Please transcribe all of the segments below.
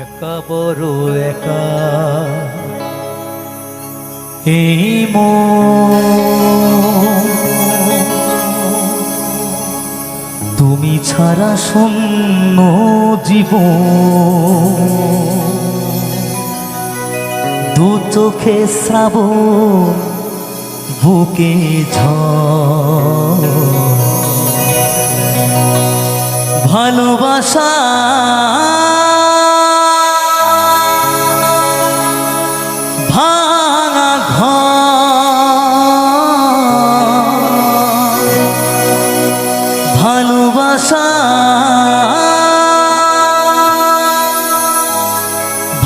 একা বড় একা এই মন, তুমি ছাড়া শূন্য জীবন। দু চোখে শ্রাবণ, বুকে ঝড়, ভালোবাসা ভাঙা ঘর, ভালোবাসা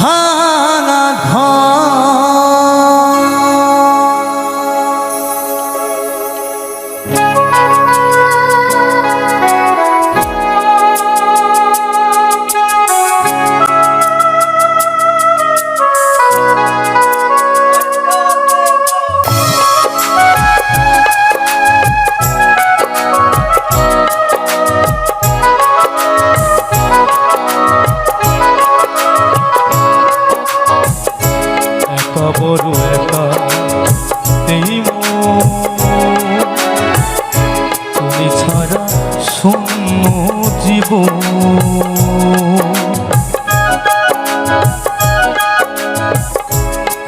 ভাঙা ঘর। বড় একা এই মন, তুমি ছাড়া শূন্য জীবন।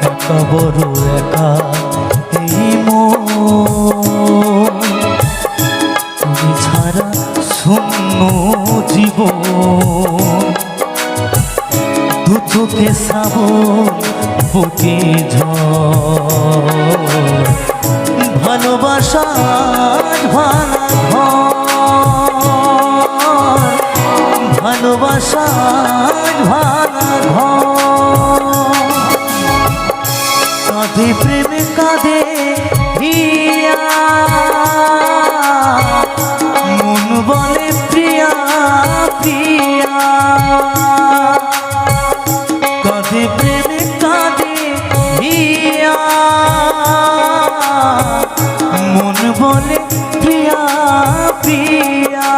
একা বড় একা এই মন, তুমি ছাড়া শূন্য জীবন। দু চোখে শ্রাবণ, বুকে ঝড়, ভালোবাসার ভাঙা ঘর, ভালোবাসার ভাঙা ঘর। কাঁধে প্রেমে কাঁধে হিয়া, মন বলে প্রিয়া প্রিয়া। কাঁধে প্রেমে কাঁধে হিয়া, মন বলে প্রিয়া প্রিয়া।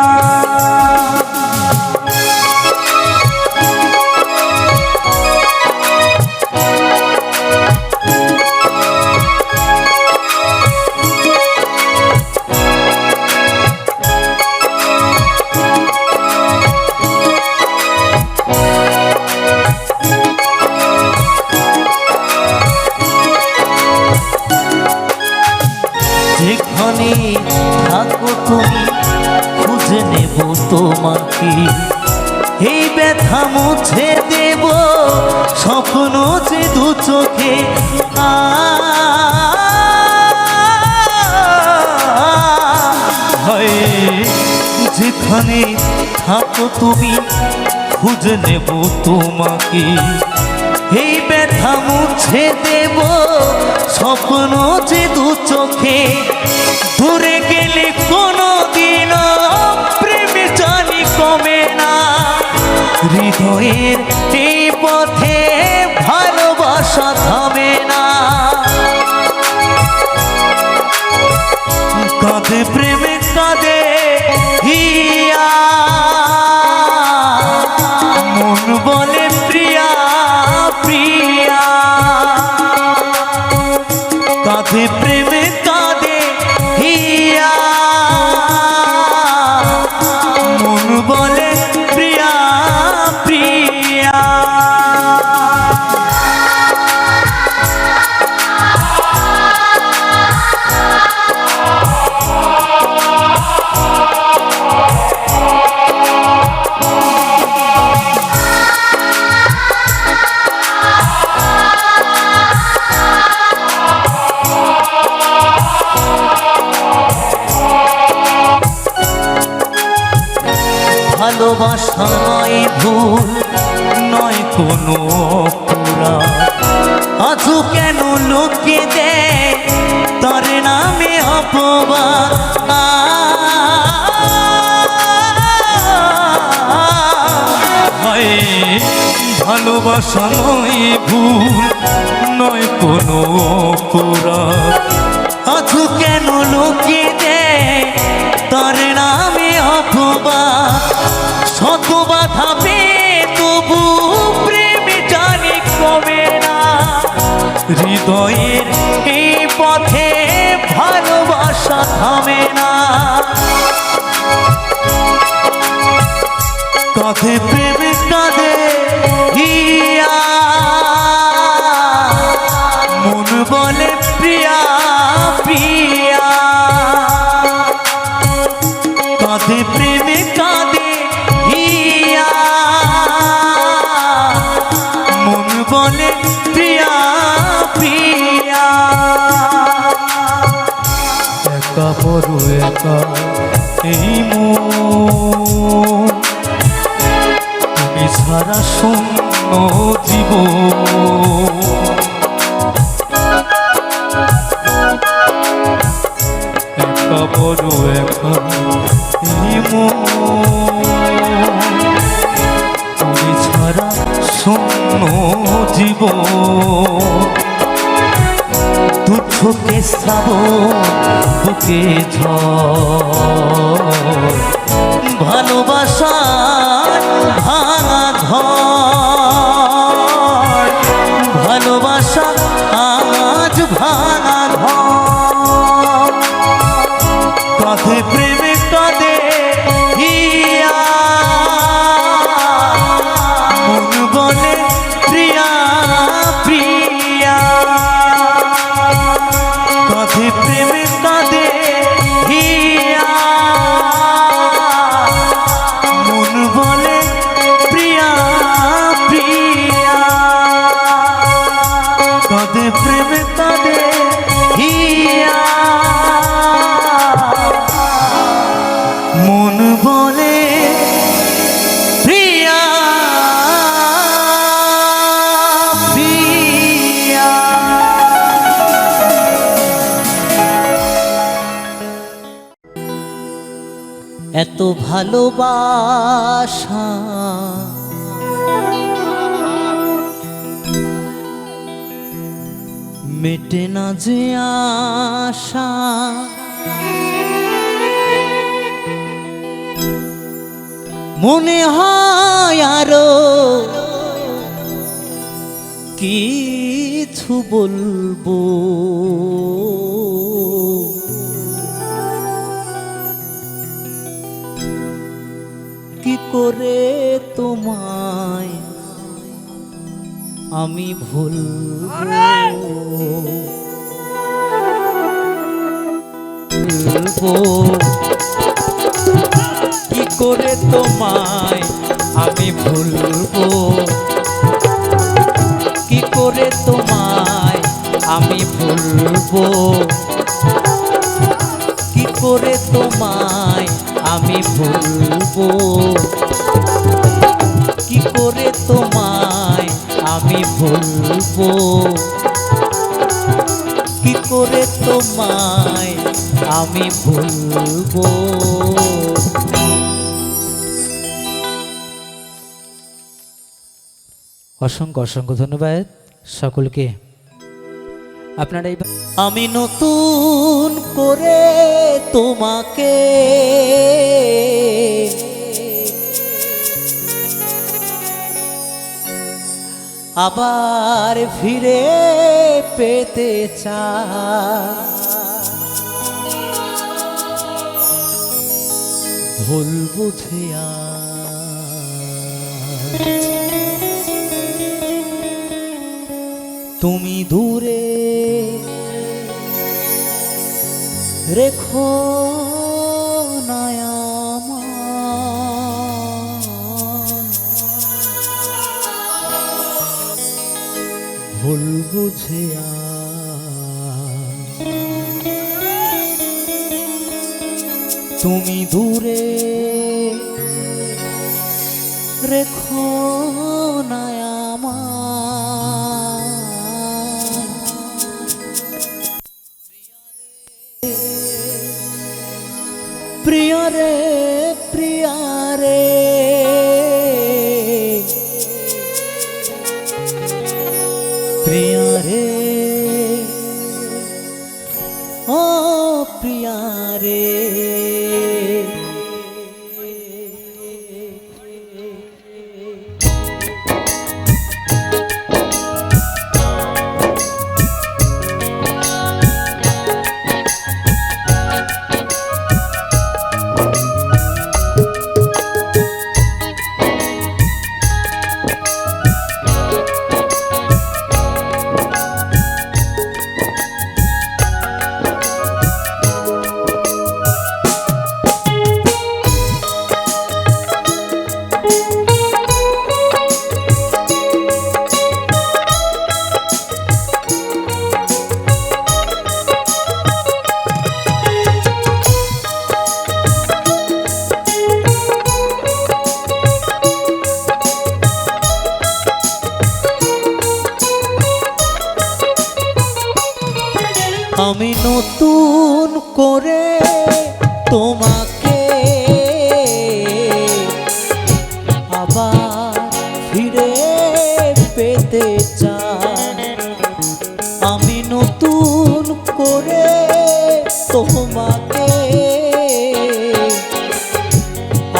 যেখানে থাকো তুমি, খুঁজে নেব তোমাকে। এই ব্যথা মুছে দেব স্বপ্ন যে দু চোখে। যেখানে থাকো তুমি, খুঁজে নেব তোমাকে। এই ব্যথা মুছে দেব স্বপ্ন যে দু চোখে। দূরে গেলে কোনো দিন প্রেমে জানি কমে না। হৃদয়ের এই পথে ভালোবাসা থামে না। কাঁধে প্রেমে কাঁধে হিয়া, মন বলে প্রিয়া প্রিয়া। কাঁধে প্রেমে কাঁধে হিয়া, মন বলে প্রিয়া প্রিয়া। ভালোবাসা নয় ভুল, নয় কোনো অপরাধ। আজও কেন লোকে দেয় তার নামে অপবাদ। ভালোবাসা নয় ভুল, নয় কোনো অপরাধ। আজও কেন লোকে দেয় তার নামে অপবাদ। শত বাধা পেয়ে তবু প্রেম হৃদয়ের এই পথে ভালোবাসা থামে না, কাঁধে প্রেম কাঁধে হিয়া, মন বলে প্রিয়া প্রিয়া, কাঁধে প্রেম কাঁধে হিয়া, মন বলে প্রিয়া প্রিয়া। একা বড় একা এই মন, তুমি ছাড়া শূন্য জীবন, একা বড় একা এই মন, তুমি ছাড়া শূন্য জীবন। তুচ্ছ কে শ্রাবণ বুকে ঝড়, ভালোবাসা ভাঙা ঘর, ভালোবাসা আজ ভাঙা ঘর, কাঁধে প্রেমে কাঁধে হিয়া, মন বলে প্রিয়া প্রিয়া, কাঁধে প্রেমে কাঁধে হিয়া, মন বলে প্রিয়া প্রিয়া, কাঁধে প্রেমে কাঁধে হিয়া, মন বলে প্রিয়া প্রিয়া। এত ভালোবাসা মেটে না যে আশা, মনে হয় আরো কিছু বলবো, কি করে তোমায় আমি ভুলবো, কি করে তোমায় আমি ভুলবো, কি করে তোমায় আমি ভুলবো, কি করে তোমায় আমি ভুলবো, কি করে তোমায় আমি ভুলবো, কি করে তোমায় আমি ভুলবো। অসংখ্য অসংখ্য ধন্যবাদ সকলকে। আপনারা আমি নতুন করে তোমাকে আবার ফিরে পেতে চাই, ভুল বুঝে তুমি দূরে রেখো না ভুল বুঝে তুমি দূরে রেখো না প্রিয় রে প্রিয়া রে, প্রিয়া রে ও প্রিয়া রে। আমি নতুন করে তোমাকে আবার ফিরে পেতে চাই। আমি নতুন করে তোমাকে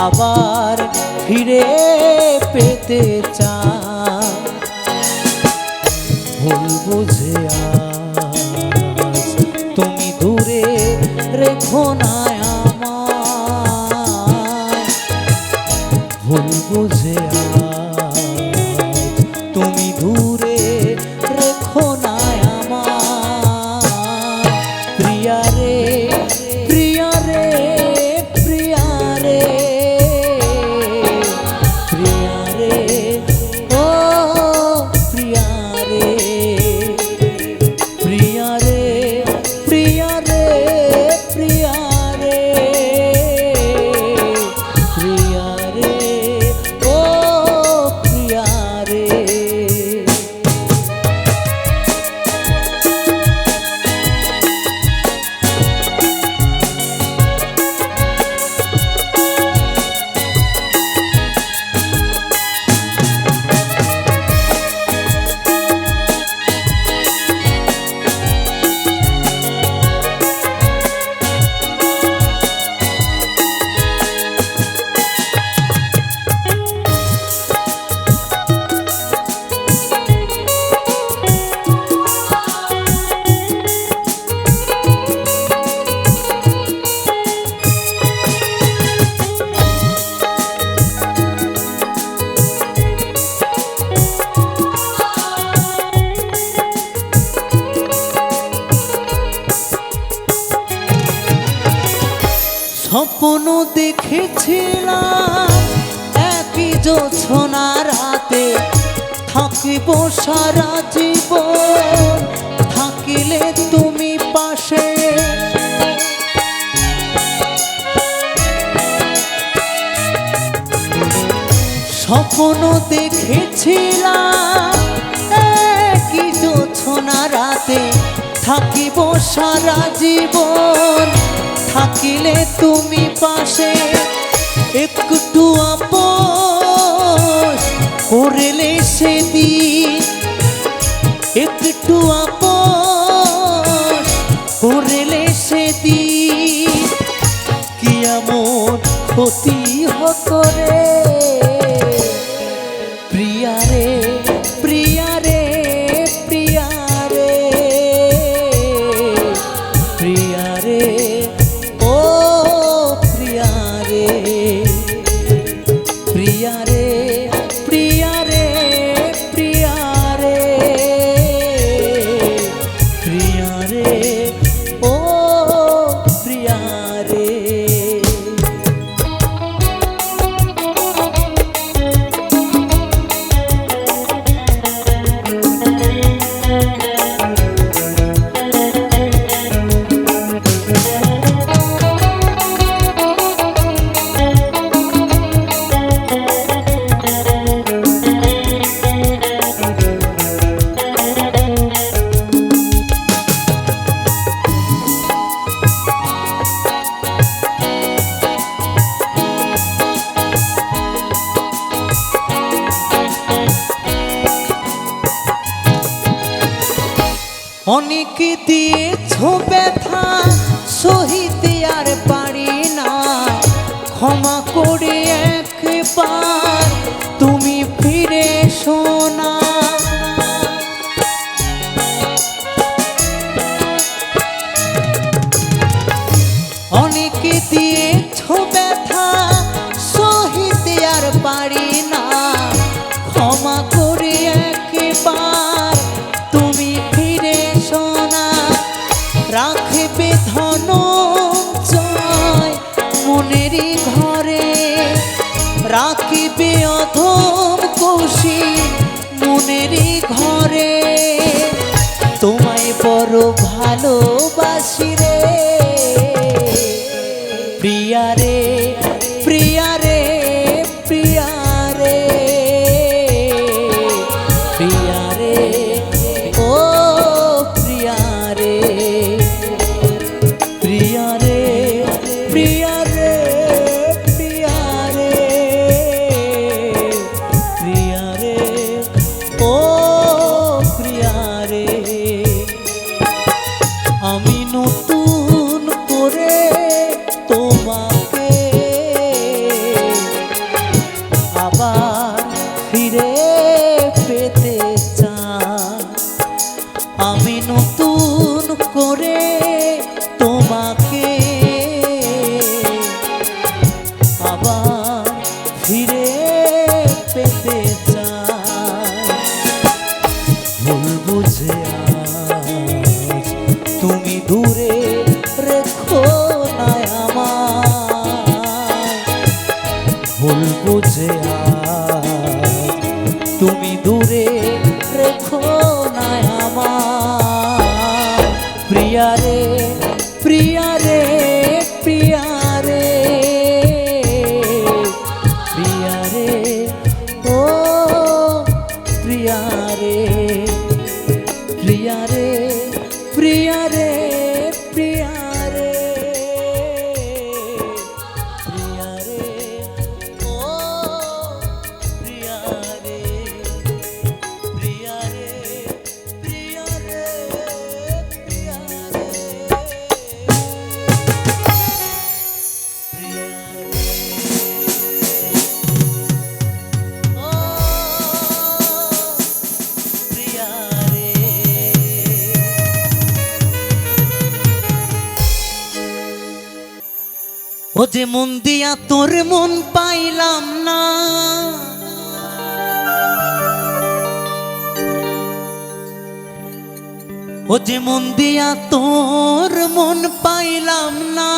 আবার ফিরে পেতে চাই। ভুল বুঝে আজ তুমি দূরে রেখো না আমায়। ভুল বুঝে আজ তুমি দূরে রেখো না আমায়। প্রিয়া রে প্রিয়া রে প্রিয়া রে প্রিয়া রে ও প্রিয়া রে প্রিয়া রে প্রিয়া রে প্রিয়া রে প্রিয়া রে ও প্রিয়া রে। স্বপ্ন দেখেছিলাম একই জোছনা রাতে থাকিব সারা জীবন, থাকিলে তুমি পাশে। স্বপ্ন দেখেছিলাম একই জোছনা রাতে থাকিব সারা জীবন, থাকিলে তুমি পাশে। একটু আপোষ করলে সেদিন, একটু আপোষ করলে সেদিন কি এমন ক্ষতি হতো রে। প্রিয়া রে প্রিয়া রে প্রিয়া রে প্রিয়া রে ও প্রিয়া রে প্রিয়া রে প্রিয়া রে প্রিয়া রে প্রিয়া রে ও প্রিয়া রে। অনেক দিয়েছ ব্যথা সহিতে আর পারি না, ক্ষমা করে একবার তুমি ফিরে এসো না। অনেক দিয়েছ ব্যথা সহিতে আর পারি না, ক্ষমা করে একবার তুমি ফিরে এসো না। রাখবে ধনঞ্জয় মনেরই ঘরে, রাখবে অধম কৌশিক মনেরই ঘরে। তোমায় বড় ভালোবাসি রে প্রিয়া রে প্রিয়া রে প্রিয়া রে প্রিয়া রে ও প্রিয়া রে রে প্রিয়া রে প্রিয়া রে প্রিয়া রে প্রিয়া রে ও প্রিয়া রে প্রিয়া রে প্রিয়া রে প্রিয়া রে ও যে মন দিয়া তোর মন পাইলাম না ও যে মন দিয়া তোর মন পাইলাম না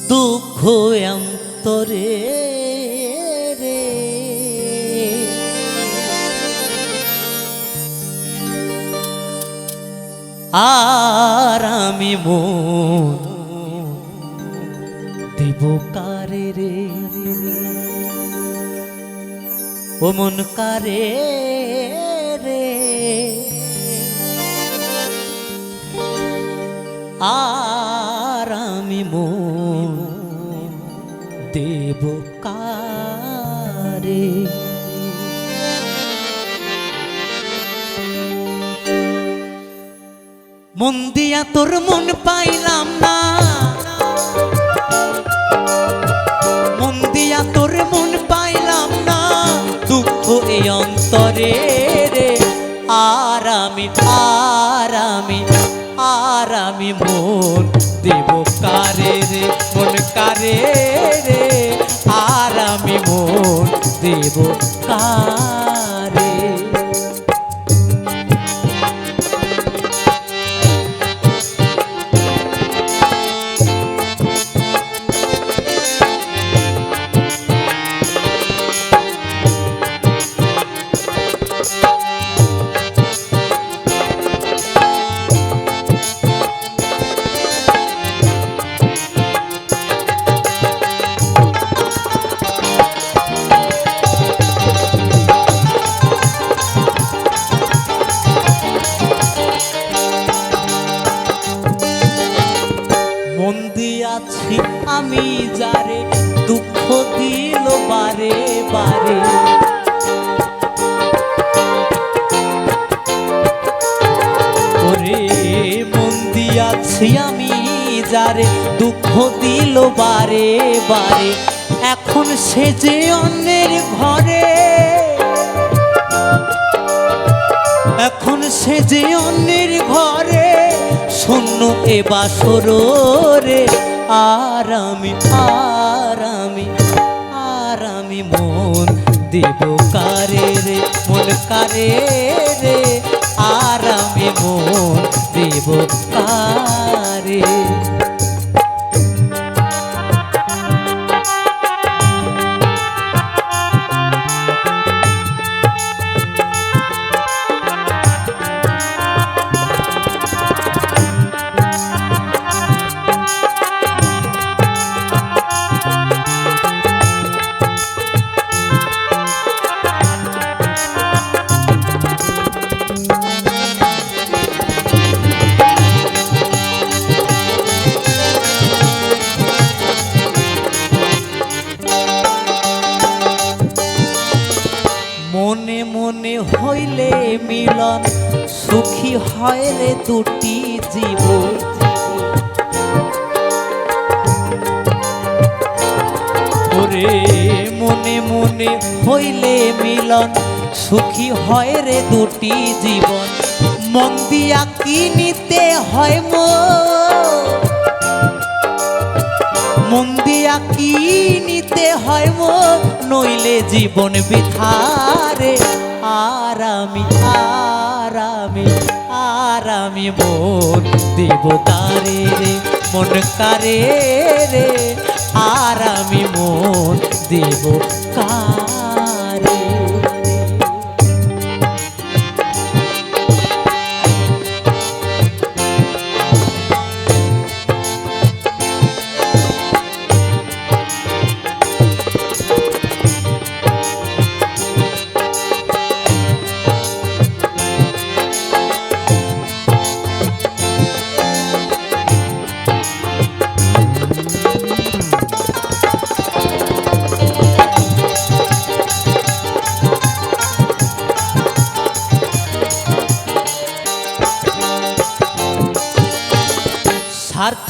দুঃখ অন্তরে রে আর আমি মন দেব কারে রে ও মন কারে রে আর আমি মন দেব কারে মন দিয়া তোর মন পাইলাম না মন দিয়া তোর মন পাইলাম না দুঃখ এই অন্তরে রে আর আমি মন দেব কারে রে মন কারে রে আর আমি মন দেব কারে মন দিয়াছি আমি যারে দুঃখ দিল বারে বারে ওরে মন দিয়াছি আমি যারে দুঃখ দিল বারে বারে এখন সে যে অন্যের ঘরে এখন সে যে অন্যের ঘরে শূন্য এ বাসর রে আর আমি মন দেব কারে রে মন কারে রে আর আমি মন দেব কারে মনে মনে হইলে মিলন সুখী হয় রে দুটি জীবন ওরে মনে মনে হইলে মিলন সুখী হয় রে দুটি জীবন মন দিয়া কি নিতে হয় মন দিয়া কি নিতে হয় নইলে জীবন বিথারে আর আমি মন দেব কারে রে মন কারে রে আর আমি মন দেব কারে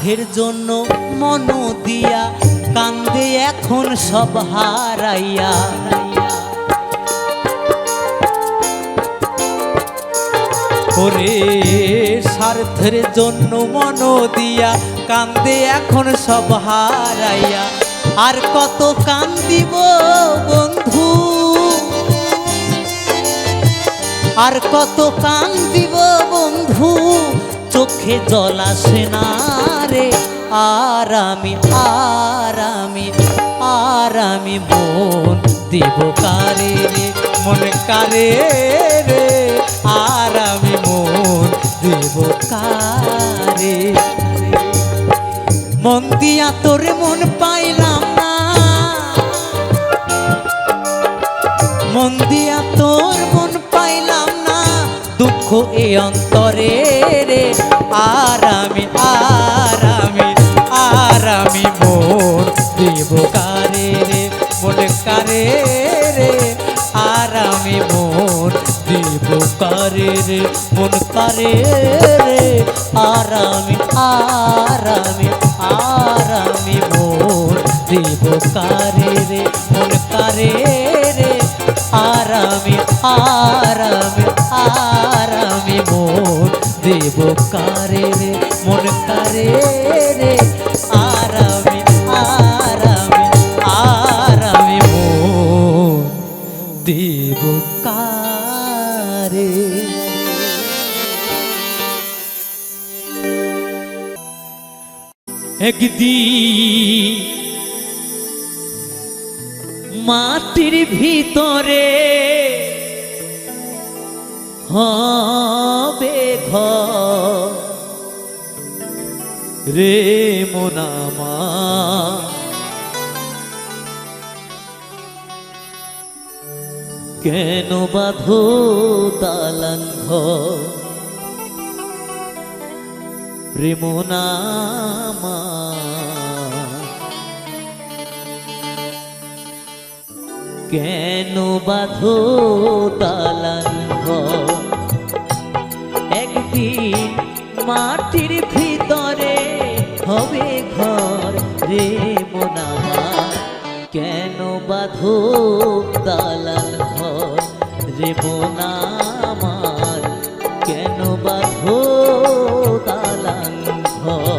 স্বার্থের জন্য মন দিয়া কান্দে এখন সব হারাইয়া। ওরে স্বার্থের জন্য মন দিয়া কান্দে এখন সব হারাইয়া। আর কত কান্দিব বন্ধু, আর কত কান্দিব বন্ধু, চোখে জল আসে না রে। আর আমি মন দিব কারে রে, মন কারে রে। আর আমি মন দিব কারে, মন দিয়া তোর মন পাইলাম না, মন দিয়া তোর মন পাইলাম না, দুঃখ এ অন্তরে রে। আর আমি মন দিব কারে রে, মন কারে রে। আর আমি মন দিব কারে রে, মন কারে রে। আর আমি মন দিব কারে রে, মন কারে রে। আর আমি মন দেব কারে রে, মন কারে রে। আর আমি মন দেব কারে। একদিন মাটির ভিতরে হবে ঘর রে মন আমার, কেন বাঁধো দালান ঘর রে মন আমার, কেন বাঁধো দালান ঘর। একদিন মাটির ভিতরে হবে ঘর রে মন আমার, কেন বাঁধো দালান ঘর রে মন আমার, কেন বাঁধো দালান ঘর।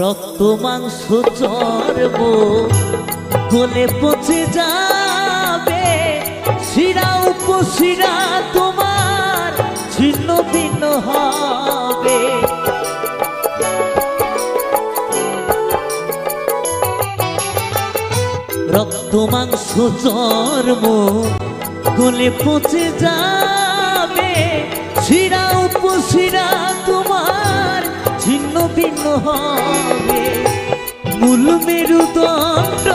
রক্ত মাংস চর্ব গলে পচে যাবে, শিরা উপশিরা তোমার ছিন্ন ভিন্ন হবে। রক্ত মাংস চর্ম গলে পচে যাবে, শিরা উপশিরা তোমার ছিন্ন ভিন্ন হবে। মূল মেরুদণ্ড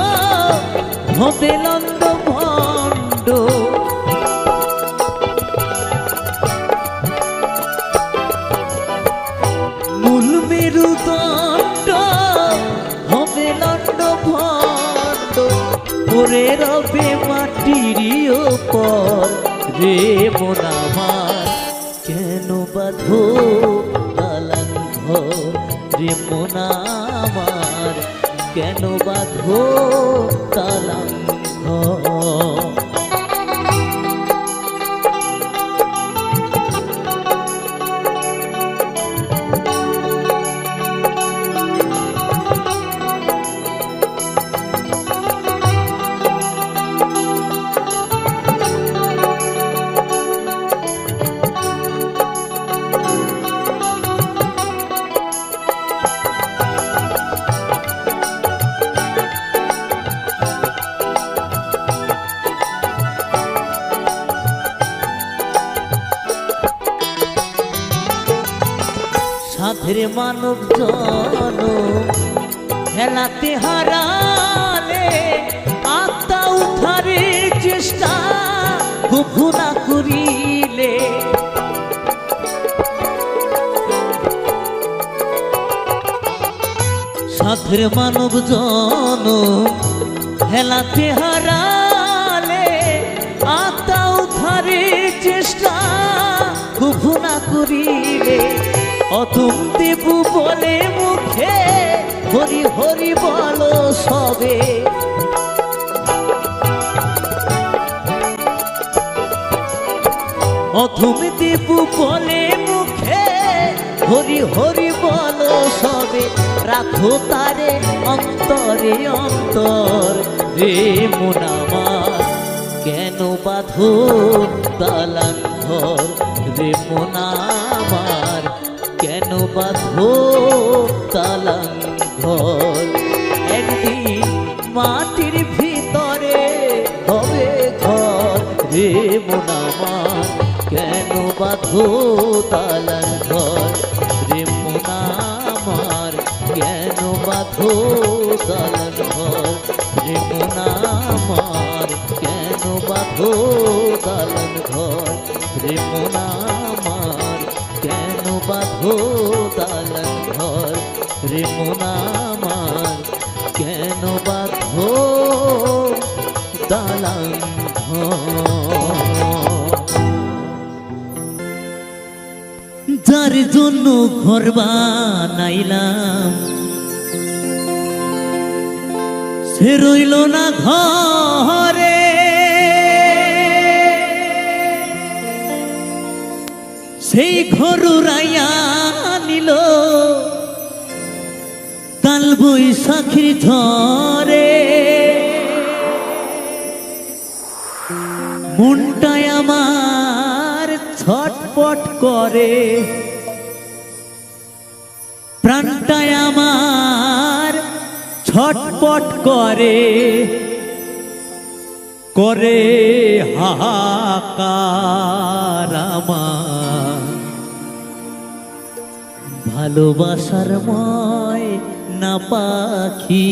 হবে লন্ড ভণ্ড, মূল মেরুদণ্ড হবে লন্ড ভণ্ড। পরে রবে মাটির ওপর রে মন আমার, কেন বাঁধো দালান ঘর রে মন আমার, কেন বাঁধো দালান ঘর। সাধের মানব জন খেলাতে হারালে আত্মা উদ্ধারে চেষ্টা কভু না করিলে সাধের মানব জন খেলাতে হারালে আত্মা উদ্ধারে চেষ্টা কভু না করিলে অতুম দেবু বলে মুখে হরি হরি বলো সবে অথম দেবু বলে মুখে হরি হরি বলো সবে রাখো তারে অন্তরে অন্তর রে মন আমার কেন বাঁধো দালান ঘর রে মন আমার কেন বাঁধো দালান ঘর একদিন মাটির ভিতরে হবে ঘর রে মন আমার কেন বাঁধো দালান ঘর রে মন আমার কেন বাঁধো দালান ঘর রে মন আমার কেন বাঁধো দালান ঘর রে মন আমার কেন বাঁধো দালান ঘর রে মন আমার কেন বাঁধো দালান ঘর যার জন্য ঘর বানাইলাম সে রইল না ঘরে সেই ঘর উড়াইয়া নিল কাল বৈশাখীর ঝড়ে মনটায় আমার ছটপট করে প্রাণটায় আমার ছটপট করে করে হাহাকার আমার ভালোবাসার ময় না পাখি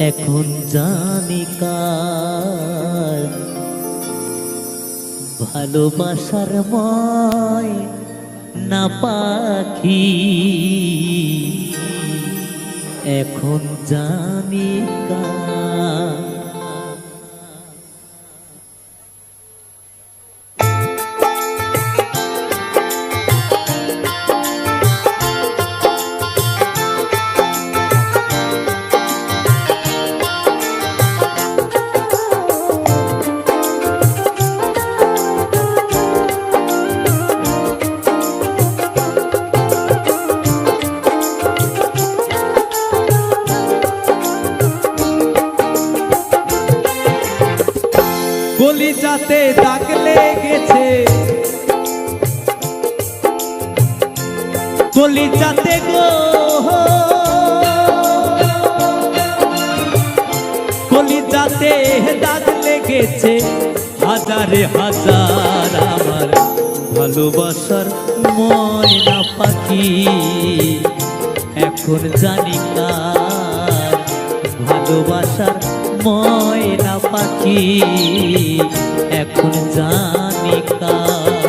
এখন জানি কার ভালোবাসার ময় না পাখি এখন জানি কার কলিজাতে দাগ লেগেছে কলিজাতে গো কলিজাতে দাগ লেগেছে হাজারে হাজার আমার ভালোবাসার ময়না পাখি এখন জানি কার ভালোবাসার ময়না পাখি এখন জানি কার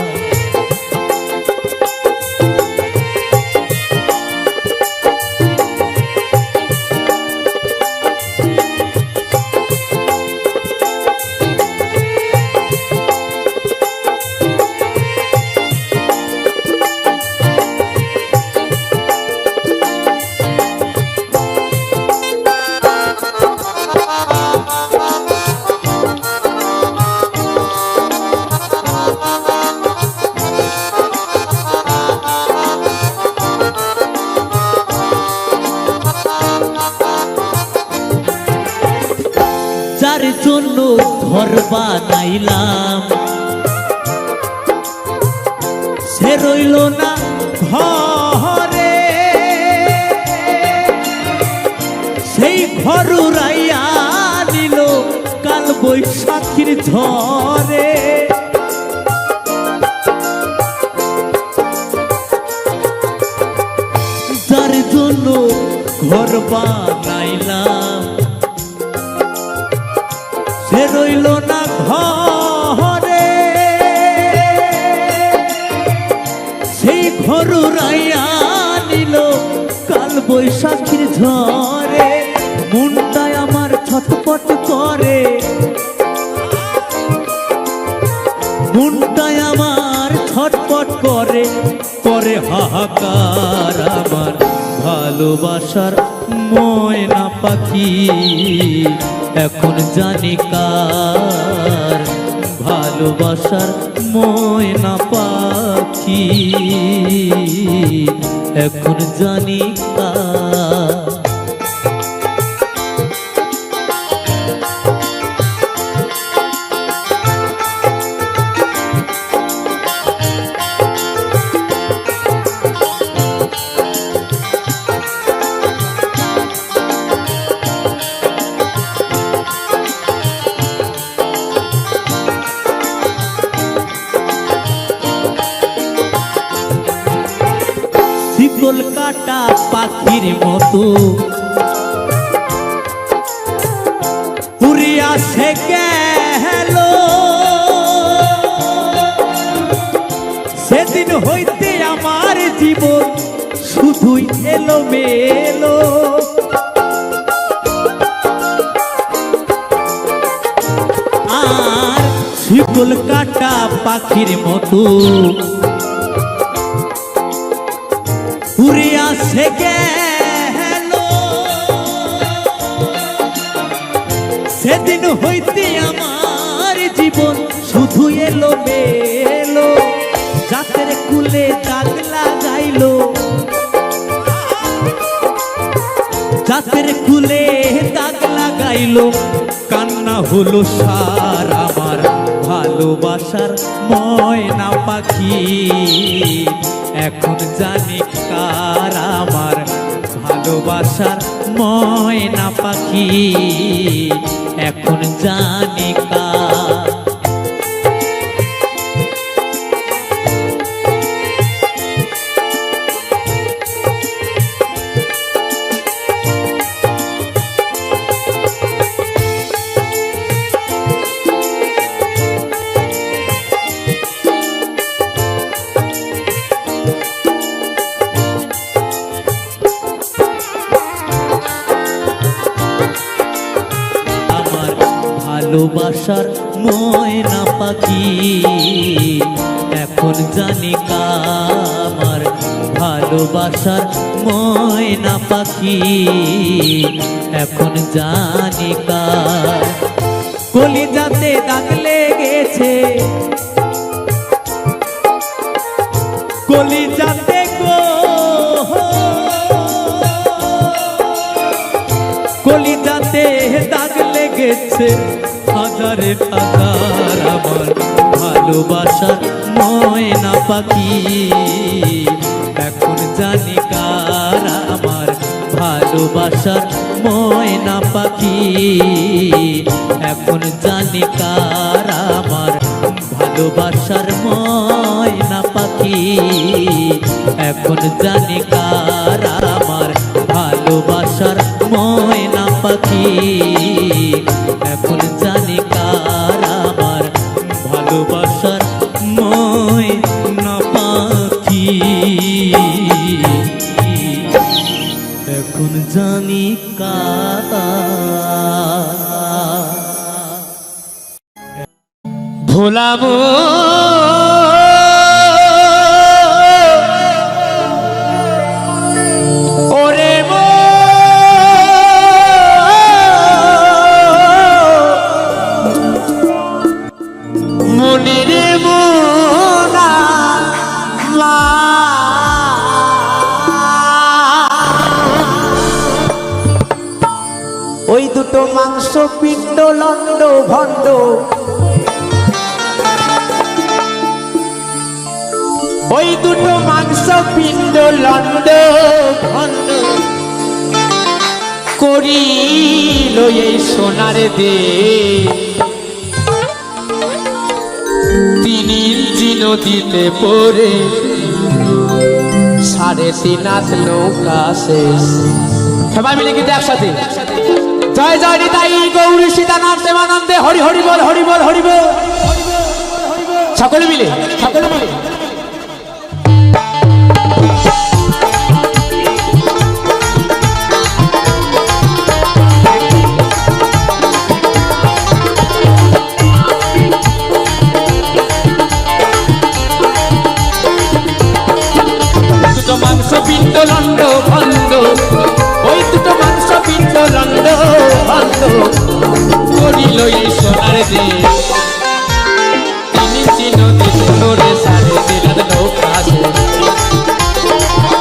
যার জন্য ঘর বানাইলাম সে রইল না ঘরে সেই ঘর উড়াইয়া নিল কাল বৈশাখীর ঝড়ে জন্য ঘর বানাইলাম, সে রইল না ঘরে, সেই ঘর উড়াইয়া নিল কাল বৈশাখীর ঝড়ে। মনটাই আমার ছটপট করে, মনটাই আমার ছটপট করে, করে হাহাকার আমার ভালোবাসার ময়না পাখি। এখন জানি কার ভালোবাসার ময়না পাখি, এখন জানি কার। শিকল কাটা পাখির মতো উড়িয়া সে গেল, সেদিন হইতে আমার জীবন শুধুই এলোমেলো। আর শিকল কাটা পাখির মতো উড়িয়া সে গেল, সেদিন হইতে আমার জীবন শুধু এলোমেলো। জাতের কুলে দাগ লাগাইলো, জাতের কুলে দাগ লাগাইলো, কান্না হলো সার আমার ভালোবাসার ময়না পাখি। এখন জানি কার আমার ভালোবাসার ময়না পাখি, এখন জানি কার। ভালোবাসার ময়না পাখি, এখন জানি কার ভালোবাসার ময়না পাখি, এখন জানি কার। কলিজাতে দাগ লেগেছে, কলিজাতে গো, কলিজাতে দাগ লেগেছে হাজারে হাজার আমার ভালোবাসার ময়না পাখি। এখন জানি কার আমার ভালোবাসার ময়না পাখি, এখন জানি কার আমার ভালোবাসার ময়না পাখি, এখন জানি কার আমার ভালোবাসার ময়না পাখি, এখন জানি কার আমার ভালোবাসার ময়না পাখি, এখন জানি কার। ভোলাবো ওরে মনিরে মোনা মা, ওই দুটো মাংস পিণ্ড লন্ড ভণ্ড, ওই দুটো মাংস পিণ্ড লন্ড ভণ্ড করিল এই সোনার দে। 3 ইঞ্চি নদীতে পড়ে সাড়ে তিন হাত নৌকা শেষ। সবাই মিলে কিন্তু একসাথে জয় জয় নিতাই গৌরী সীতানাথ দেবানন্দে হরি হরি বল হরি বল হরি বল। সকলে মিলে সকলে মিলে মাংস পিণ্ড লন্ড ভন্ড, ওই দুটো মাংস পিণ্ড লন্ড ভন্ড করিল এই সোনার দেশ। তিনি চিনদীতে করে সাড়ে তিন হাত নৌকা শেষ।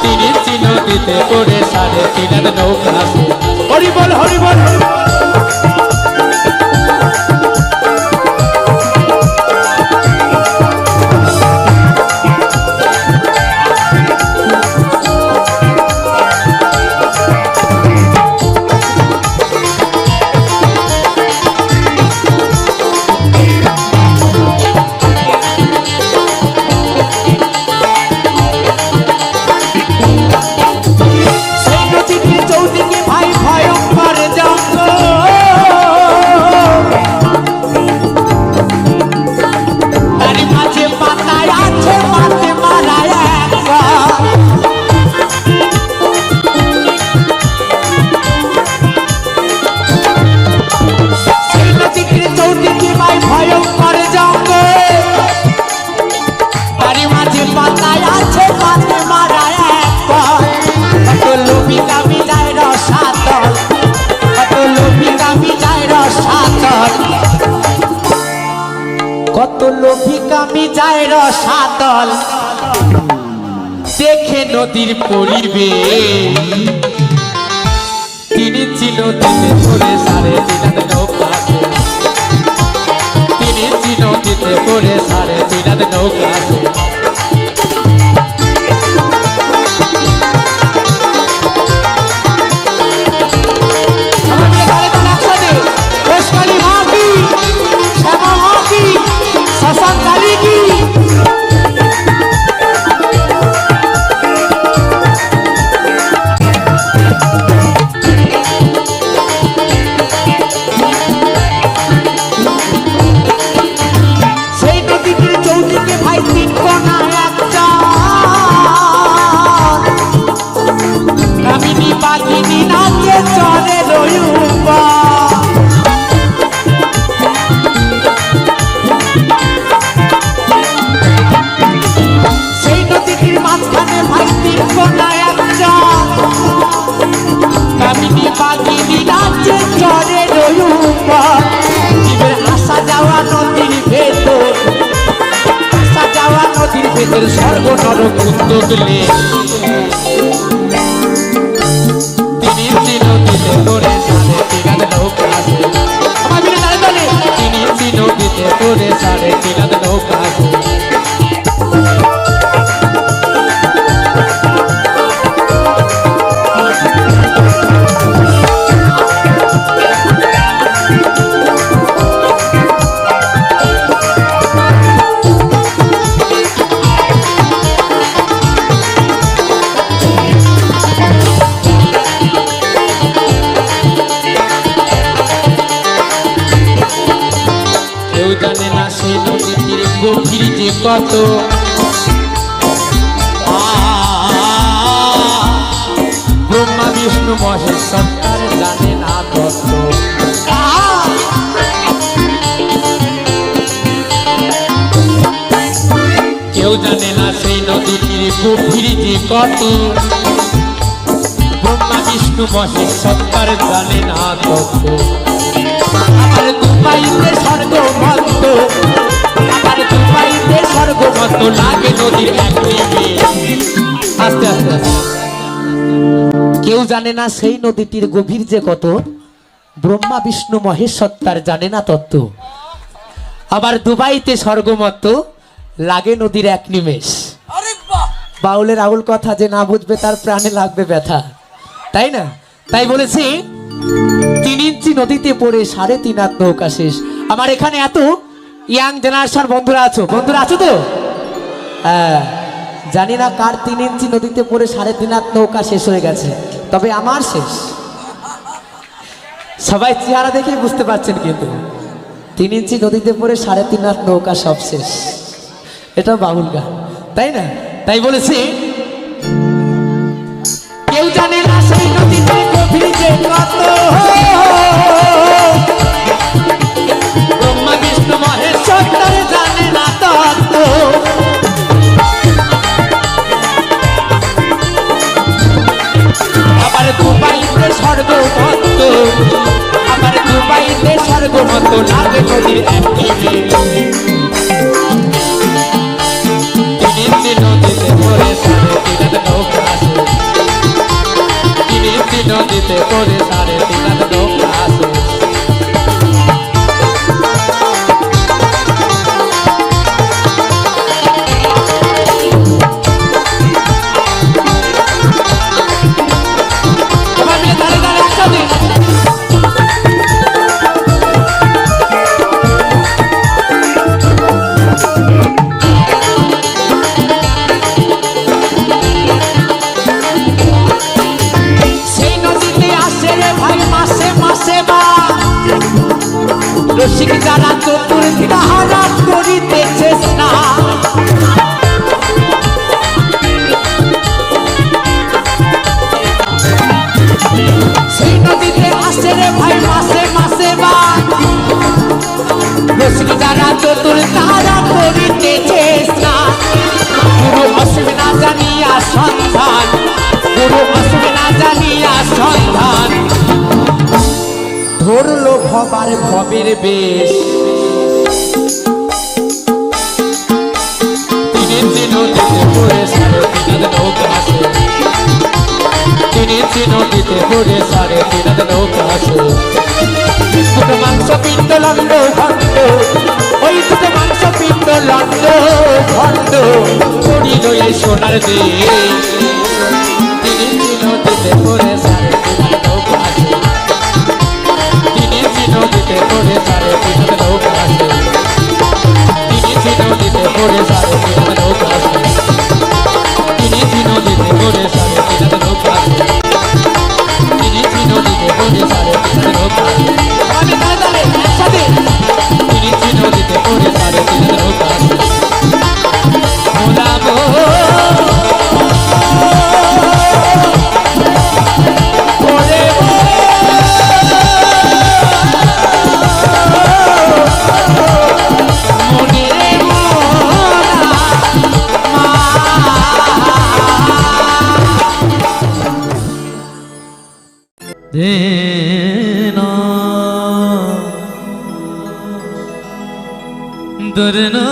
তিনি চিনদীতে করে সাড়ে তিন হাত নৌকা শেষ। হরি বল হরি বল হরি বল। কত লোভিকা মিজায় রসাতল, দেখে নদীর পরিবেশ। তিনি চিনদীতে করে সাড়ে তিন হাত নৌকা শেষ। তিনি চিনদীতে করে সাড়ে তিন হাত নৌকা শেষ। স্বর্গ নরক উদ্যোগলে তিনি চিনদীতে করে সাড়ে তিন হাত নৌকা শেষ। তিনি চিনদীতে করে সাড়ে তিন হাত নৌকা শেষ। জানে না সেই নদীর গভীর যে কত, ব্রহ্মা বিষ্ণু মহেশ সত্তার জানে না তত্ত্ব। কেউ জানে না সেই নদীর গভীর যে কত, ব্রহ্মা বিষ্ণু মহেশ সত্তার জানে না তত্ত্ব। আমার দুপাইতে স্বর্গমত্ত, আমার দুপাইতে স্বর্গমত্ত লাগে নদীর এক নিমেষ। আস্তে আস্তে আস্তে। কেউ জানে না সেই নদীটির গভীর যে কত, ব্রহ্মা বিষ্ণু মহেশ সত্তার জানে না তত্ত্ব। আবার দুবাইতে স্বর্গমত্ত লাগে নদীর এক নিমেষ। বাউলের আউল কথা যে না বুঝবে তার প্রাণে লাগবে ব্যথা, তাই না? তাই বলেছি 3 ইঞ্চি নদীতে পড়ে সাড়ে তিন হাত নৌকা শেষ। আমার এখানে এত ইয়াং জেনারেশন বন্ধুরা আছো তো? হ্যাঁ, জানি না কার 3 ইঞ্চি নদীতে পড়ে 3.5 হাত নৌকা শেষ হয়ে গেছে, তবে আমার শেষ। সবাই চেহারা দেখেই বুঝতে পারছেন, কিন্তু 3 ইঞ্চি নদীতে পড়ে 3.5 হাত নৌকা সব শেষ। এটা বাউল গান, তাই না? তাই বলেছি, কেউ জানে না সেই নদীতে গভীর যে কত, ব্রহ্মা বিষ্ণু মহেশ্বর তারে জানে না তত্ত্ব। আবার দুবাইতে স্বর্গমত্ত, আবার দুবাইতে স্বর্গমত্ত লাগে নদীর এক তীরে। 3 ইঞ্চি নদীতে পড়ে 3.5 হাত নৌকা আছে, 3 ইঞ্চি নদীতে পড়ে 3.5 হাত নৌকা আছে। সবাই মিলে তালে তালে একসাথে। সেই নদীতে আসে রে ভাই মাসে মাসে বা, রসিক যারা চতুর তাহারা করিতেছে স্নান। সেই নদীতে আসে রে ভাই মাসে মাসে বা, রসিক যারা চতুর তাহারা করিতেছে স্নান। গুরু আসবে না জানিয়া সন্ধান, গুরু আসবে না জানিয়া সন্ধান। ধরলো ভবার ভবের বেশ, 3 ইঞ্চি নদীতে পড়ে 3.5 হাত নৌকা আছে, 3 ইঞ্চি নদীতে পড়ে 3.5 হাত নৌকা আছে। দুটো মাংস পিণ্ড লন্ড ভণ্ড, ওই দুটো মাংস পিণ্ড লন্ড ভণ্ড পড়িল এই সোনার দেশ। 3 ইঞ্চি নদীতে পড়ে 3.5 হাত নৌকা আছে, 3 ইঞ্চি নদীতে পড়ে 3.5 হাত নৌকা আছে, 3 ইঞ্চি নদীতে পড়ে 3.5 হাত নৌকা আছে, 3 ইঞ্চি নদীতে পড়ে 3.5 হাত নৌকা আছে, 3 ইঞ্চি নদীতে পড়ে 3.5 হাত নৌকা আছে। আমি তালে তালে একসাথে। 3 ইঞ্চি নদীতে পড়ে 3.5 হাত নৌকা আছে। ভোলাবো ওরে মনে রে মোরা দেনা দরনা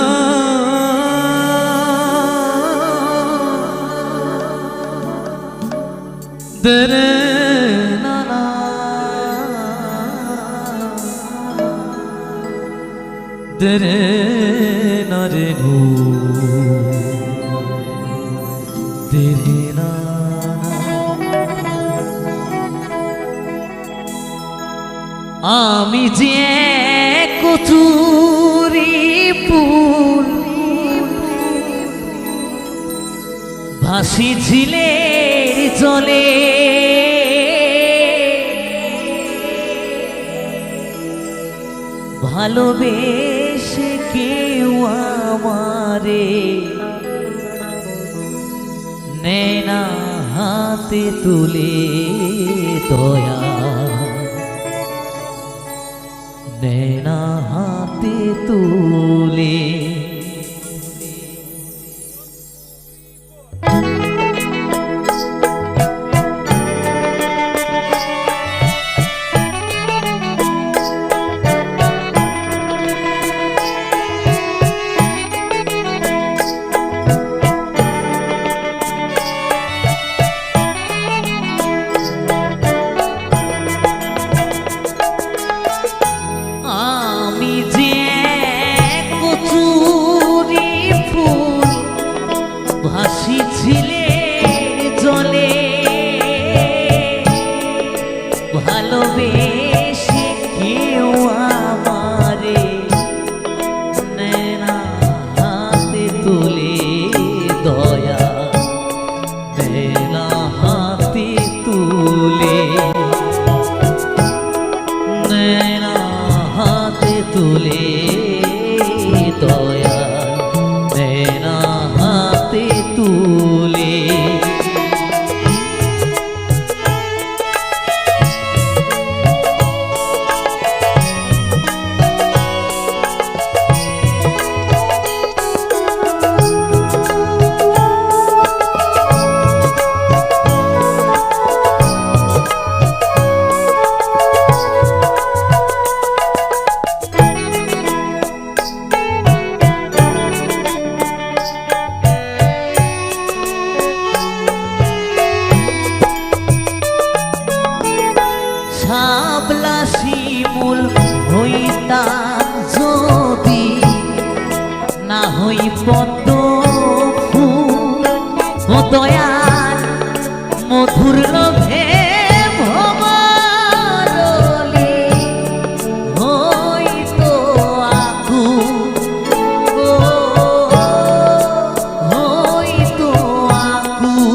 দরনা দরনা রে নু দরনা আমি যে কচুরি ফুল ভাসি ঝিলের জলে, ভালোবেসে কেউ আমারে নেয় না হাতে তুলে দয়া, নেয় না হাতে তুলে। আমি যে কচুরি ফুল ভাসি ঝিলের জলে, ভালোবেসে কেউ আমারে নেয় না হাতে তুলে দয়া, ও দয়াল মধুর লোভে ভবরলি হইতো আকুল গো, হইতো আকুল।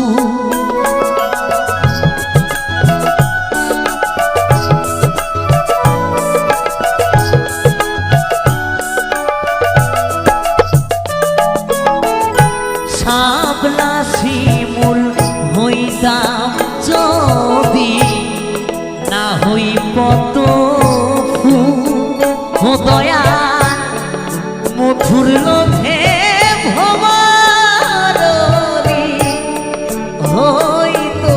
শাপলা শিমুল হইতাম যদি না হই পত ফুল, ও দয়াল মধুর লোভে ভবরলি হইতো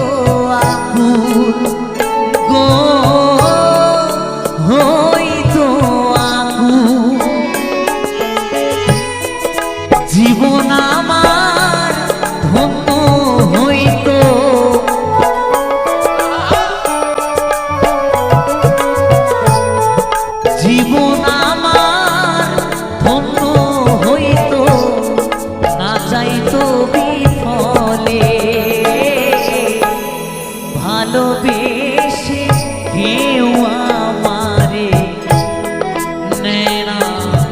আকুল গো, হইতো আকুল। জীবন আমার ধন্য হইতো, জীবন আমার ধন্য হইতো, না চাইতো বিফলে। ভালোবেসে কেউ আমারে নেয় না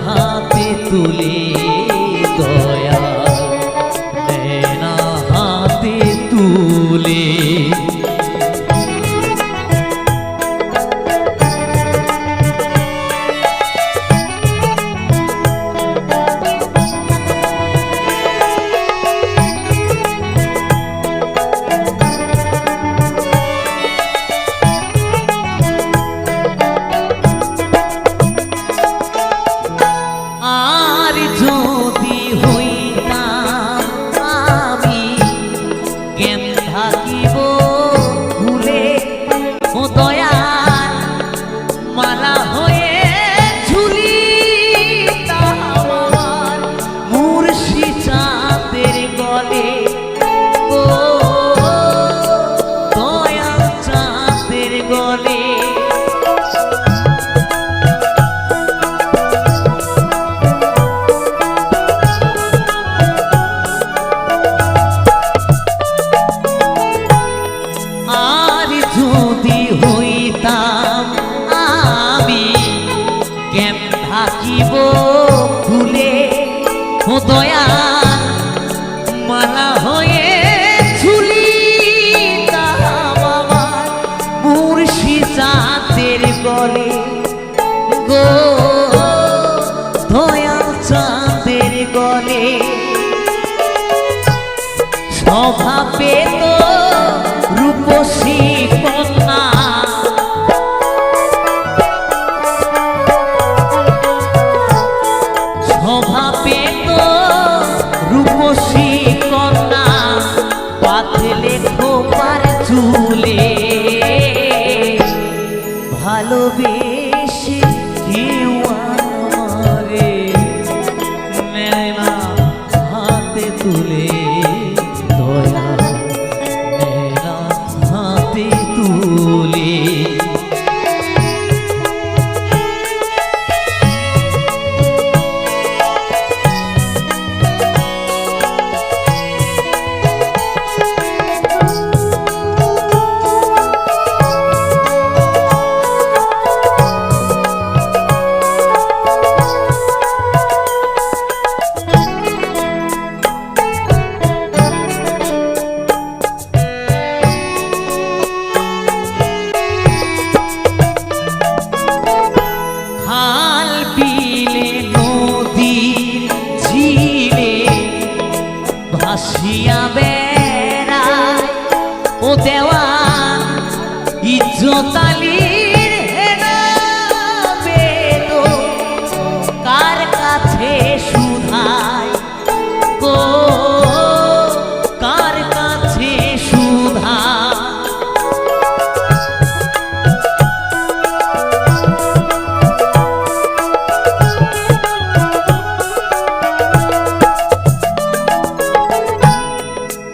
হাতে তুলে, দয়া নেয় না হাতে তুলে। আর যদি হইতাম আমি জ্ঞান থাকিব ভুলে, ও দয়াল মালা হয়ে ঝুলিতাম আমার মুর্শি চাঁদের গলে, ও দয়াল চাঁদের গলে। আর যদি হইতাম আমি জ্ঞান থাকিব ভুলে, ও দয়াল মালা হয়ে ঝুলিতাম আমার মুর্শি চাঁদের গলে, গো দয়াল চাঁদের গলে। স্বভাবে তো রূপসী কন্যা, স্বভাবে তো রূপসী কন্যা, পাতলে খোপার চুলে। ভালোবেসে কেউ আমারে নেয় না হাতে তুলে, দয়া নেয় না হাতে তুলে। ভাসিয়া বেড়ায় ও দেওয়া ইজ্জতালির বেদ কার কাছে সুধায় গো, কার কাছে সুধা।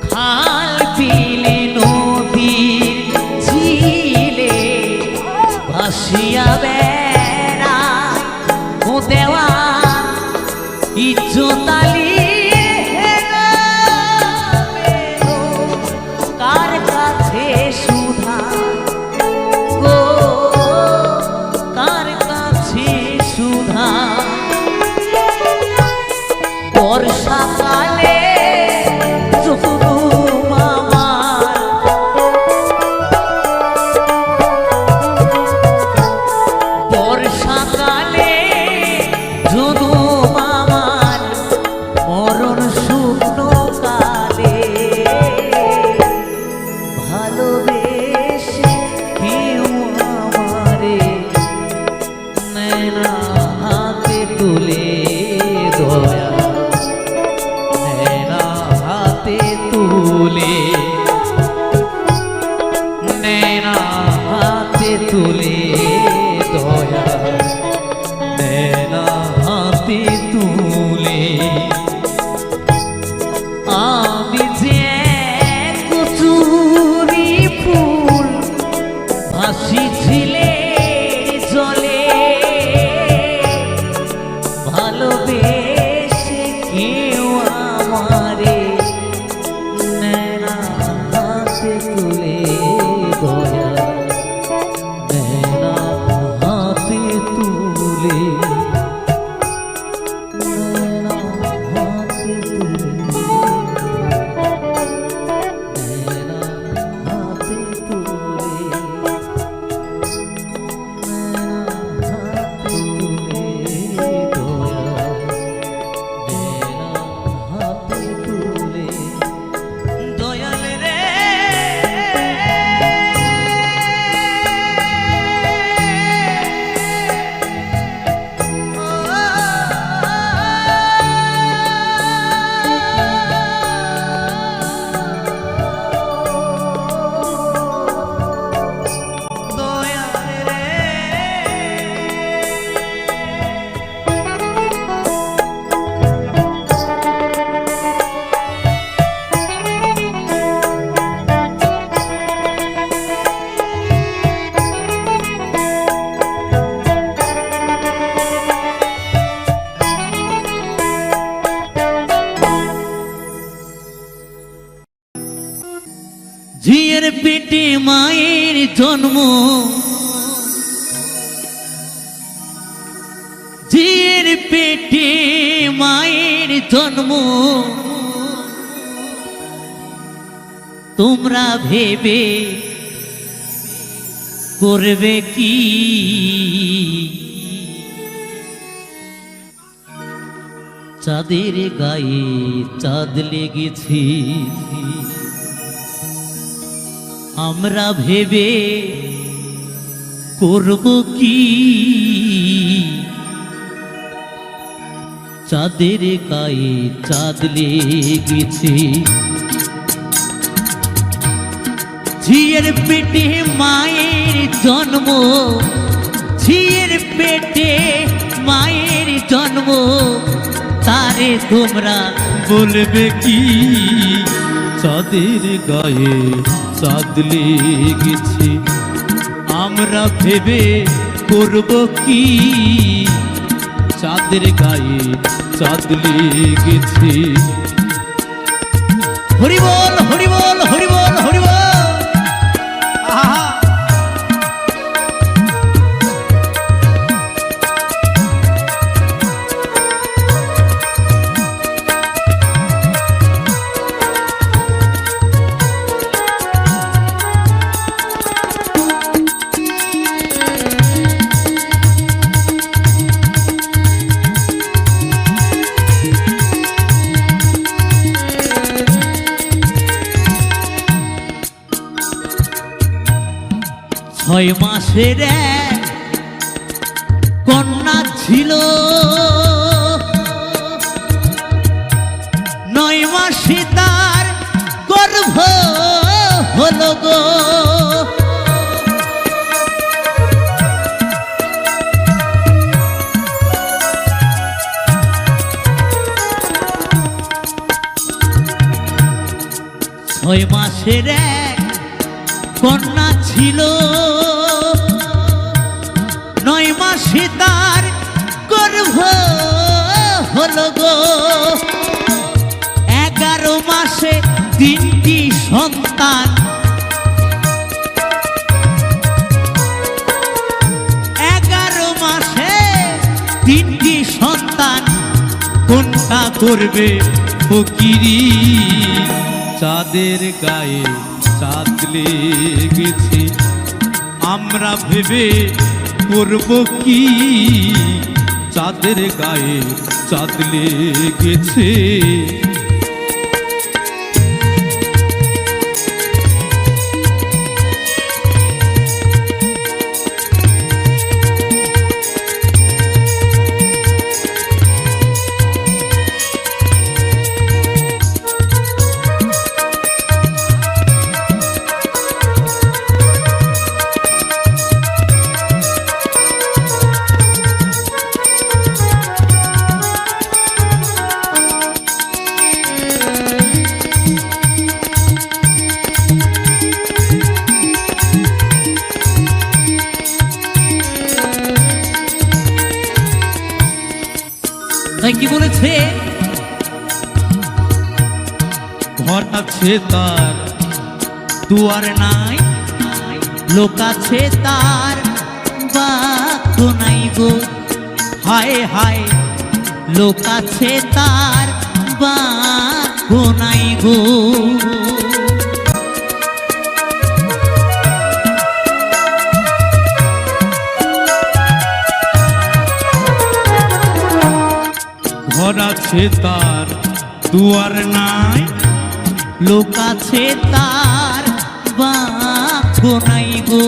খাল বিলে নদীর ঝিলে হাতে তুলে নেনা হাতে তুলে দয়া নেনা হাতে তুলে আমি যে কচুরি ফুল ভাসি ঝিলে জলে ভালোবেসে কেউ আমারে নেনা হাতে তুলে দয়া নেনা হাতে তুলে নেনা হাতে তুলে নেনা হাতে তুলে ঝিয়ের পেটে মায়ের জন্ম ঝিয়ের পেটে মায়ের জন্ম তোমরা ভেবে করবে কি চাঁদের গায়ে চাঁদ লেগেছে আমরা ভেবে করব কি চাঁদের গায়ে চাঁদ লেগেছে ঝিয়ের পেটে মায়ের জন্ম ঝিয়ের পেটে মায়ের জন্ম তারে তোমরা বলবে কি চাঁদের গায়ে চাঁদ লেগেছে আমরা ভেবে করব কি চাঁদের গায়ে চাঁদ লেগেছে হরি বল হরি বল হরি বল হরি বল আহা ছয় মাসের এক কন্যা ছিল 9 মাসে তার গর্ভ হলো গো ছয় মাসের এক কন্যা ছিল 9 মাসে তার গর্ভ হলো গো 11 মাসে 3টি সন্তান 11 মাসে 3টি সন্তান কোনটা করবে ফকিরি চাঁদের গায়ে চাঁদ লেগেছে আমরা ভেবে করব কি চাঁদের গায়ে চাঁদ লেগেছে আছে তার দুয়ার নাই, লোক আছে তার বাক্য নাই গো। হায় হায় লোক আছে তার বাক্য নাই গো। ঘর আছে তার দুয়ার নাই, লোক আছে তার বাক্য নাই গো।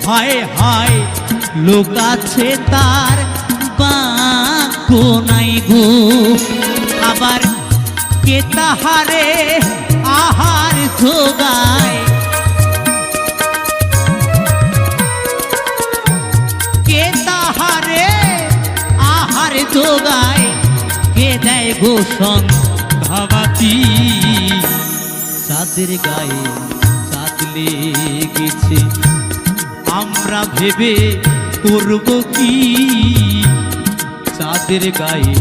হায় হায় লোক আছে তার বাক্য নাই গো। আবার কে তাহারে আহার যোগায়, কে তাহারে আহার যোগায়, কে দেয় গো ধাবাতি চাঁদের গায়ে চাঁদ লেগেছে, আমরা ভেবে করব কি, চাঁদের গায়ে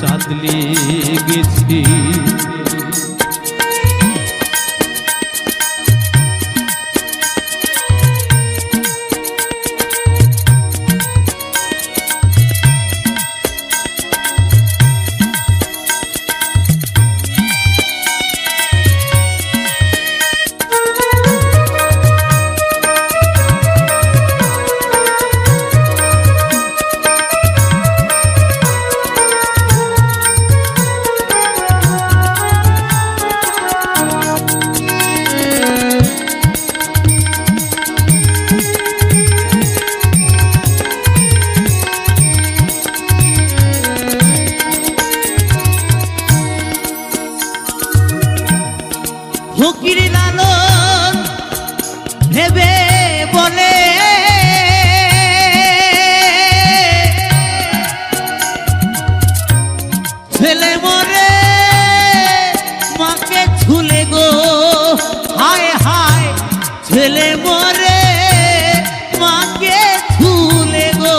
চাঁদ লেগেছে। ফকির লালন ভেবে বলে, ছেলে মরে মাকে ঝুলে গো। হায় হায় ছেলে মরে মাকে ঝুলে গো।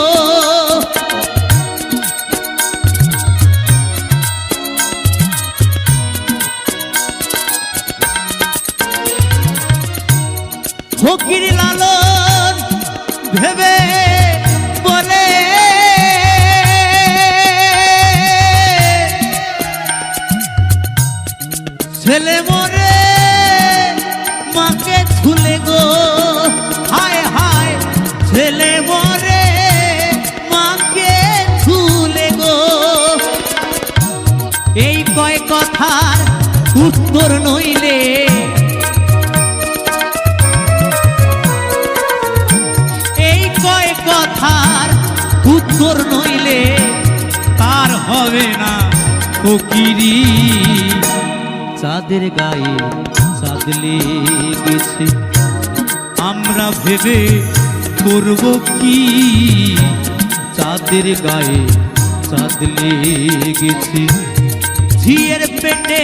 ফকির লালন ভেবে বলে, ছেলে মরে মাকে ঝুলে গো। হায় হায় ছেলে মরে মাকে ঝুলে গো। এই কয় কথার উত্তর নইলে, কথার উত্তর নইলে তার হবে না ফকিরি, চাঁদের গায়ে চাঁদ লেগেছে, আমরা ভেবে করব কি, চাঁদের গায়ে চাঁদ লেগেছে। ঝিয়ের পেটে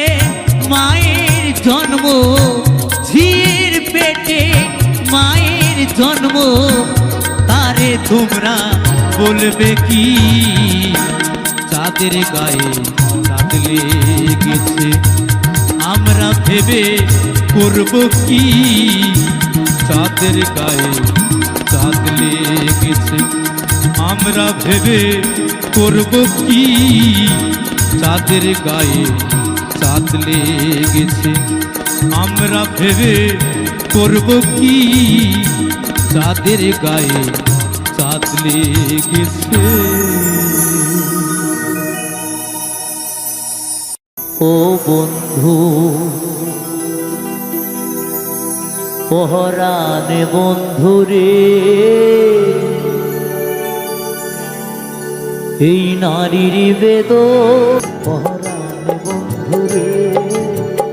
মায়ের জন্ম, ঝিয়ের পেটে মায়ের জন্ম, তারে তোমরা বলবে কি, চাঁদের গায়ে চাঁদ লেগেছে, আমরা ভেবে করব কি, চাঁদের গায়ে চাঁদ লেগেছে, আমরা ভেবে করব কি, চাঁদের গায়ে চাঁদ লেগেছে, আমরা ভেবে করব কি, চাঁদের গায়ে চাঁদ লেগেছে। ও বন্ধু পহরানে বন্ধুরে, এই নারীর বেদ পহরানে বন্ধুরে,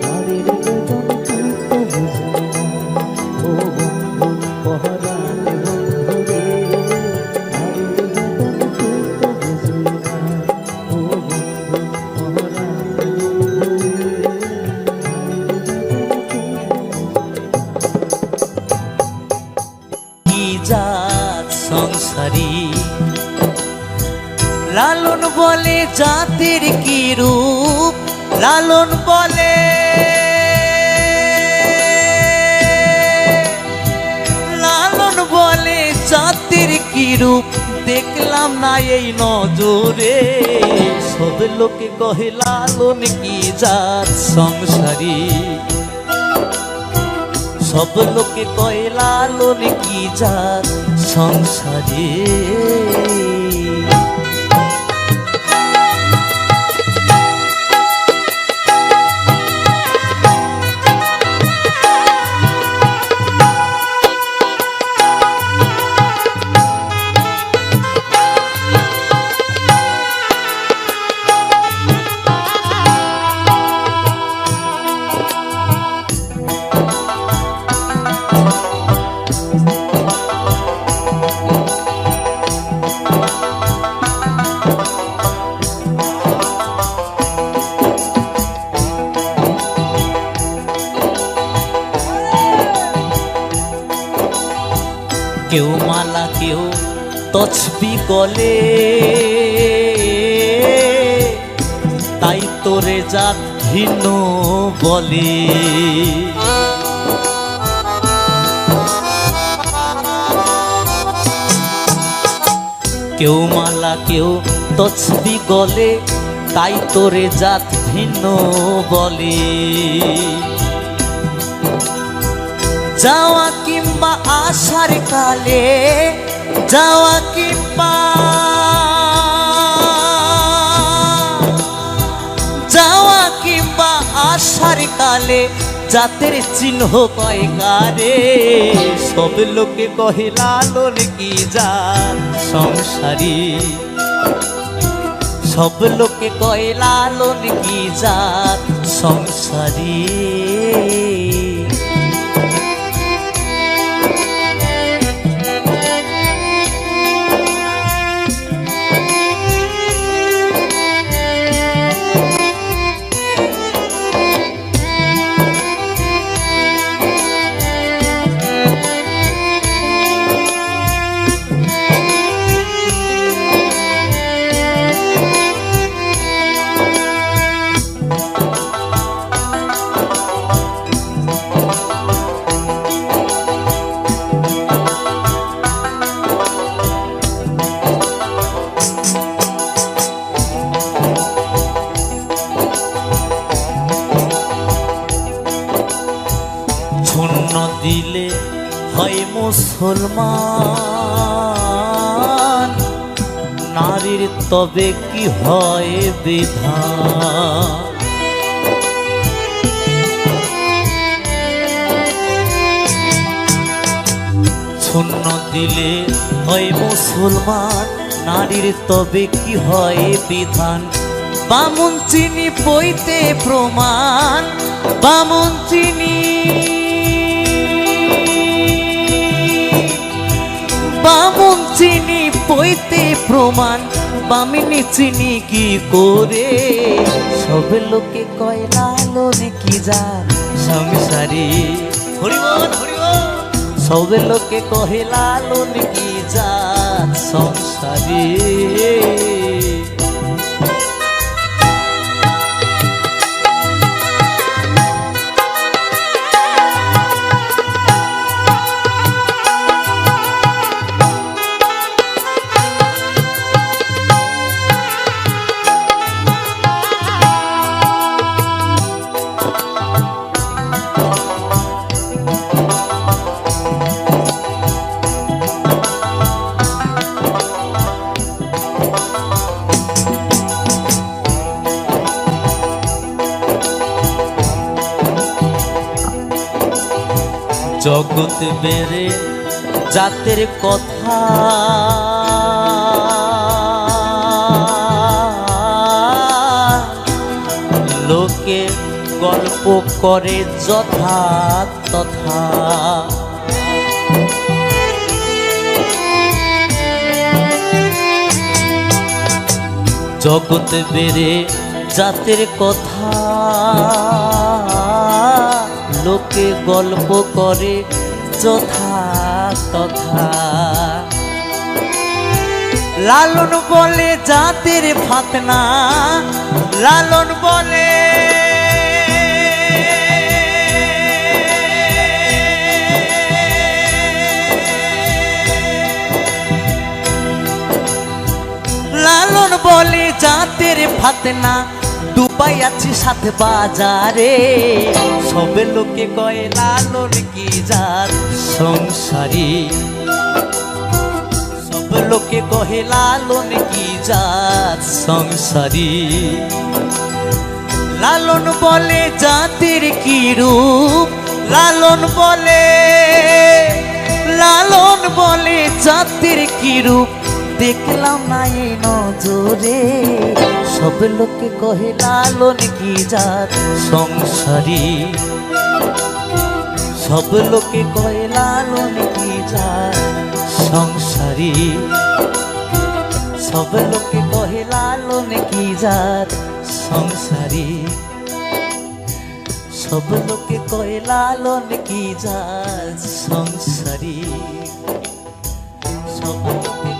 নারীর বেদন তুই তো বুঝলি না। ও বন্ধু পহরানে বন্ধুরে, নারীর বেদন তুই তো বুঝলি না। ও বন্ধু পহরানে কি জাত সংসারী, লালন বলে জাতির কি রূপ, লালন বলে রূপ দেখলাম না এই নজরে, সব লোকে কহে লালন কি জাত সংসারী, সব লোকে কহে লালন কি জাত সংসারী। কেউ মালা কেউ তসবি গলে, তাই তোরে জাত ভিন্ন বলে। কেউ মালা কেউ তসবি গলে, তাই তোরে জাত ভিন্ন বলে। যাওয়া কিংবা আসার কালে, যাওয়া কিংবা আসার কালে জাতের চিহ্ন কয় কারে, সব লোকে কহে লালন কি জাত সংসারী, সব লোকে কয় লালন কি জাত সংসারী। শূন্য দিলে হয় মুসলমান, নারীর তবে কি হয় বিধান। শূন্য দিলে হয় মুসলমান, নারীর তবে কি হয় বিধান। বামুন চিনি পইতে প্রমাণ, বামুন চিনি, বামুন চিনি পইতে প্রমাণ, বামিনী চিনি কি করে, সব লোকে কয় লালন কি জাত সংসারী। হরিবল হরিবল, সব লোকে কহে লালন কি জাত সংসারী। জগৎ বেড়ে জাতের কথা, লোকে গল্প করে যথা তথা। জগৎ বেড়ে জাতের কথা, লোকে গল্প করে যথা তথা। লালন বলে জাতের ফাতনা, লালন বলে ভাত না ডুবাই আছি সাথে বাজারে সবে লোকে কয় লালন কি জাত সংসারী সব লোকে কহে লালন কি জাত সংসারী লালন বলে জাতির কি রূপ লালন বলে জাতির কি রূপ দেখলাম না এই নজরে সব লোকে কহে লালন কি জাত সংসারী সব লোকে কহে লালন কি জাত সংসারী সব লোকে কহে লালন কি জাত সংসারী সব লোকে কয় লালন কি জাত সংসারী সব লোকে